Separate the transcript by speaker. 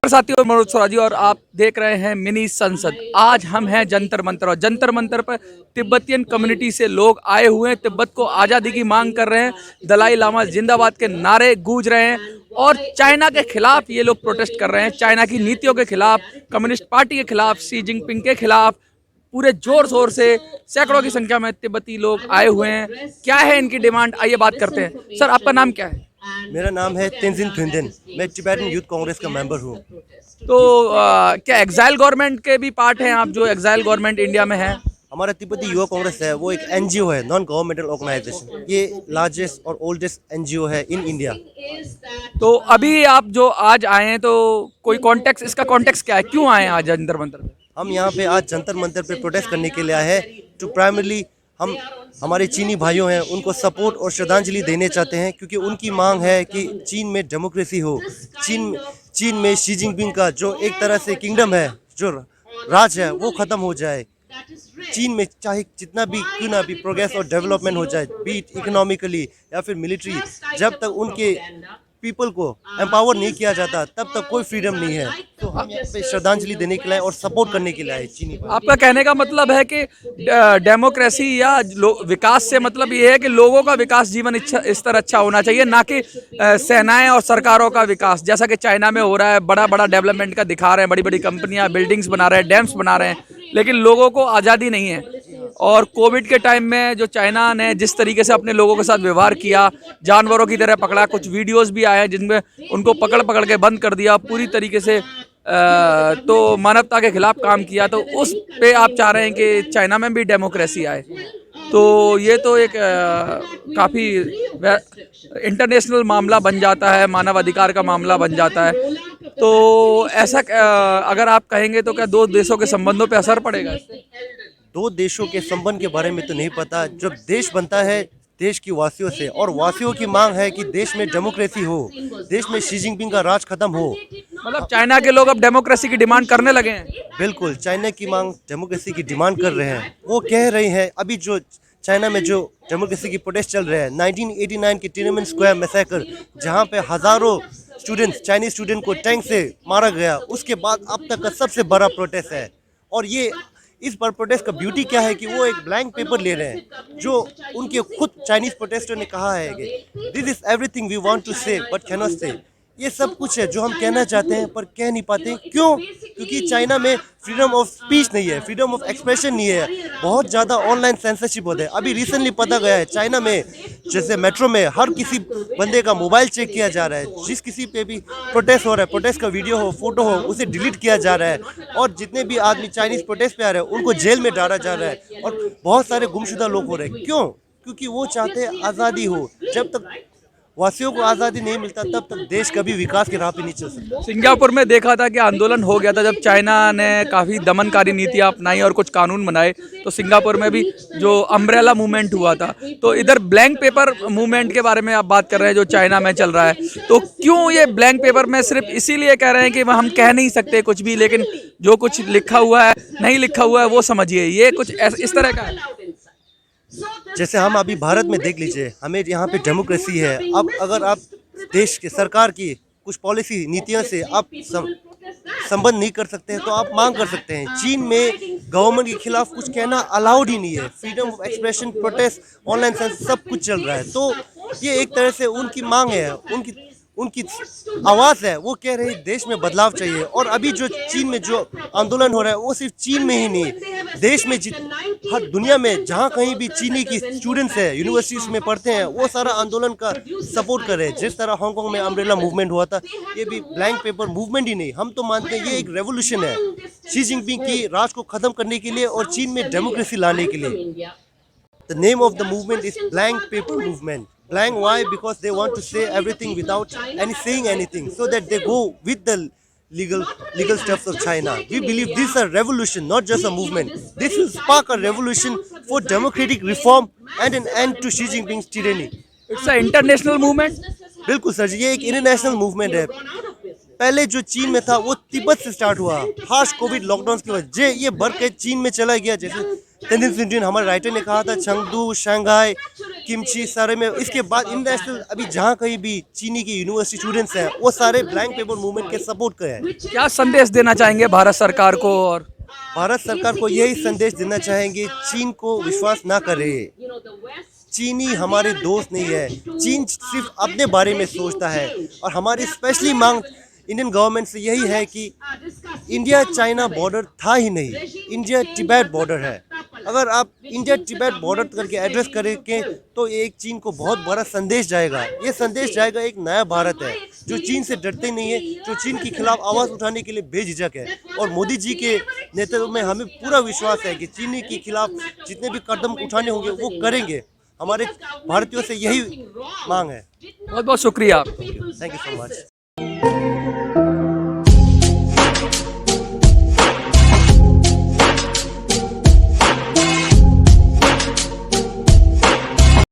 Speaker 1: नमस्कार साथियों, मनोज स्वराजी और आप देख रहे हैं मिनी संसद। आज हम हैं जंतर मंतर और जंतर मंतर पर तिब्बतियन कम्युनिटी से लोग आए हुए हैं। तिब्बत को आज़ादी की मांग कर रहे हैं, दलाई लामा जिंदाबाद के नारे गूंज रहे हैं और चाइना के खिलाफ ये लोग प्रोटेस्ट कर रहे हैं। चाइना की नीतियों के खिलाफ, कम्युनिस्ट पार्टी के खिलाफ, शी जिनपिंग के खिलाफ पूरे जोर शोर से सैकड़ों की संख्या में तिब्बती लोग आए हुए हैं। क्या है इनकी डिमांड, आइए बात करते हैं। सर, आपका नाम क्या है?
Speaker 2: मेरा नाम है तेंजिन थुइंदेन। मैं टिबेटन यूथ कांग्रेस का मेंबर हूँ।
Speaker 1: तो क्या एग्जाइल गवर्नमेंट के भी पार्ट हैं आप, जो एग्जाइल गवर्नमेंट इंडिया में है?
Speaker 2: हमारा तिब्बती युवा कांग्रेस है, वो एक एनजीओ है, नॉन गवर्नमेंटल ऑर्गेनाइजेशन। ये लार्जेस्ट और ओल्डेस्ट एनजीओ है इन इंडिया।
Speaker 1: तो अभी आप जो आज आए हैं, तो कोई कॉन्टेक्स्ट, इसका कॉन्टेक्स्ट क्या है, क्यों आए हैं आज जंतर मंतर पे?
Speaker 2: हम यहाँ पे आज जंतर मंतर पे प्रोटेस्ट करने के लिए आए हैं। टू प्राइमरली हम हमारे चीनी भाइयों हैं उनको सपोर्ट और श्रद्धांजलि देने चाहते हैं, क्योंकि उनकी मांग है कि चीन में डेमोक्रेसी हो। चीन में शी जिनपिंग का जो एक तरह से किंगडम है, जो राज है, वो ख़त्म हो जाए। चीन में चाहे जितना भी क्यों ना भी प्रोग्रेस और डेवलपमेंट हो जाए, बी इट इकोनॉमिकली या फिर मिलिट्री, जब तक उनके पीपल को एम्पावर नहीं किया जाता तब तक कोई फ्रीडम नहीं है। तो हम यहाँ पे श्रद्धांजलि देने के लिए और सपोर्ट करने के लिए आए चीनी भाई।
Speaker 1: आपका कहने का मतलब है कि डेमोक्रेसी या विकास से मतलब ये है कि लोगों का विकास, जीवन इच्छा स्तर अच्छा होना चाहिए, ना कि सेनाएं और सरकारों का विकास, जैसा कि चाइना में हो रहा है। बड़ा बड़ा डेवलपमेंट का दिखा रहे हैं, बड़ी बड़ी कंपनियां बिल्डिंग्स बना रहे हैं, डैम्स बना रहे हैं, लेकिन लोगों को आज़ादी नहीं है। और कोविड के टाइम में जो चाइना ने जिस तरीके से अपने लोगों के साथ व्यवहार किया, जानवरों की तरह पकड़ा, कुछ वीडियोस भी आए हैं जिनमें उनको पकड़ पकड़ के बंद कर दिया पूरी तरीके से, तो मानवता के खिलाफ काम किया। तो उस पे आप चाह रहे हैं कि चाइना में भी डेमोक्रेसी आए। तो ये तो एक काफ़ी इंटरनेशनल मामला बन जाता है, मानवाधिकार का मामला बन जाता है। तो ऐसा अगर आप कहेंगे तो क्या दो देशों के संबंधों पे असर पड़ेगा?
Speaker 2: दो देशों के संबंध के बारे में तो नहीं पता। जब देश बनता है देश की वासियों से, और वासियों की मांग है कि देश में डेमोक्रेसी हो, देश में शी जिनपिंग का राज खत्म हो।
Speaker 1: मतलब चाइना के लोग अब डेमोक्रेसी की डिमांड करने लगे हैं?
Speaker 2: बिल्कुल, चाइना की मांग डेमोक्रेसी की डिमांड कर रहे हैं। वो कह रहे हैं, अभी जो चाइना में जो डेमोक्रेसी की प्रोटेस्ट चल रहे हैं, 1989 के तिएनमेन स्क्वायर मैसेकर, जहां पे हजारों स्टूडेंट्स, चाइनीज स्टूडेंट को टैंक से मारा गया, उसके बाद अब तक का सबसे बड़ा प्रोटेस्ट है। और ये इस बार प्रोटेस्ट का ब्यूटी क्या है कि वो एक ब्लैंक पेपर ले रहे हैं, जो उनके खुद चाइनीज प्रोटेस्टर ने कहा है कि this is everything we want to say but cannot say. ये सब कुछ है जो हम कहना चाहते हैं पर कह नहीं पाते। क्यों? क्योंकि चाइना में फ्रीडम ऑफ स्पीच नहीं है, फ्रीडम ऑफ एक्सप्रेशन नहीं है, बहुत ज़्यादा ऑनलाइन सेंसरशिप होता है। अभी रिसेंटली पता गया है चाइना में, जैसे मेट्रो में हर किसी बंदे का मोबाइल चेक किया जा रहा है। जिस किसी पे भी प्रोटेस्ट हो रहा है, प्रोटेस्ट का वीडियो हो, फोटो हो, उसे डिलीट किया जा रहा है। और जितने भी आदमी चाइनीज प्रोटेस्ट पे आ रहे हैं उनको जेल में डाला जा रहा है, और बहुत सारे गुमशुदा लोग हो रहे हैं। क्यों? क्योंकि वो चाहते हैं आज़ादी हो। जब तक वासियों को आज़ादी नहीं मिलता तब तक देश कभी विकास की राह पे नहीं चल सकता।
Speaker 1: सिंगापुर में देखा था कि आंदोलन हो गया था जब चाइना ने काफ़ी दमनकारी नीतियाँ अपनाई और कुछ कानून बनाए। तो सिंगापुर में भी जो अम्ब्रेला मूवमेंट हुआ था। तो इधर ब्लैंक पेपर मूवमेंट के बारे में आप बात कर रहे हैं जो चाइना में चल रहा है। तो क्यों ये ब्लैंक पेपर में सिर्फ इसीलिए कह रहे हैं कि हम कह नहीं सकते कुछ भी, लेकिन जो कुछ लिखा हुआ है, नहीं लिखा हुआ है वो समझिए, ये कुछ इस तरह का है?
Speaker 2: जैसे हम अभी भारत में देख लीजिए, हमें यहाँ पे डेमोक्रेसी है। अब अगर आप देश के सरकार की कुछ पॉलिसी नीतियों से आप संबंध नहीं कर सकते हैं तो आप मांग कर सकते हैं। चीन में गवर्नमेंट के खिलाफ कुछ कहना अलाउड ही नहीं है। Freedom of expression, protest, online sense सब कुछ चल रहा है। तो ये एक तरह से उनकी मांग है, उनकी आवाज़ है। वो कह रहे हैं देश में बदलाव चाहिए। और अभी जो चीन में जो आंदोलन हो रहा है वो सिर्फ चीन में ही नहीं, देश में हर दुनिया में जहाँ कहीं भी चीनी की स्टूडेंट्स है, यूनिवर्सिटीज़ में पढ़ते हैं, वो सारा आंदोलन का सपोर्ट कर रहे हैं। जिस तरह हांगकांग में अम्ब्रेला मूवमेंट हुआ था, ये भी ब्लैंक पेपर मूवमेंट ही नहीं, हम तो मानते हैं ये एक रेवोल्यूशन है शी जिनपिंग की राज को ख़त्म करने के लिए और चीन में डेमोक्रेसी लाने के लिए। The name of the movement is blank paper movement. Blank, why? Because they want to say everything without saying anything, so that they go with the legal steps of China. We believe this is a revolution, not just a movement. This will spark a revolution for democratic reform and an end to Xi Jinping's tyranny.
Speaker 1: It's an international movement.
Speaker 2: बिल्कुल sir जी, ये एक international movement है। पहले जो चीन में था वो तिब्बत से स्टार्ट हुआ, हार्श कोविड लॉकडाउन की वजह ये बढ़ के चीन में चला गया। जैसे तेंजिन हमारे राइटर ने कहा था, चंगदू, शंघाई, किमची सारे में। इसके बाद इंटरनेशनल अभी जहाँ कहीं भी चीनी की यूनिवर्सिटी स्टूडेंट्स हैं वो सारे ब्लैंक पेपर मूवमेंट के सपोर्ट कर हैं।
Speaker 1: क्या संदेश देना चाहेंगे भारत सरकार को? और
Speaker 2: भारत सरकार को यही संदेश देना चाहेंगे, चीन को विश्वास ना करे। चीनी हमारे दोस्त नहीं है। चीन सिर्फ अपने बारे में सोचता है और हमारी स्पेशली मांग इंडियन गवर्नमेंट से यही है कि इंडिया चाइना बॉर्डर था ही नहीं, इंडिया तिब्बत बॉर्डर है। अगर आप इंडिया तिब्बत बॉर्डर करके एड्रेस करेंगे तो एक चीन को बहुत बड़ा संदेश जाएगा। ये संदेश जाएगा एक नया भारत है जो चीन से डरते नहीं है, जो चीन के खिलाफ आवाज़ उठाने के लिए बेझिझक है। और मोदी जी के नेतृत्व में हमें पूरा विश्वास है कि चीनी के खिलाफ जितने भी कदम उठाने होंगे वो करेंगे। हमारे भारतीयों से यही मांग है।
Speaker 1: बहुत बहुत शुक्रिया।
Speaker 2: Thank you so much.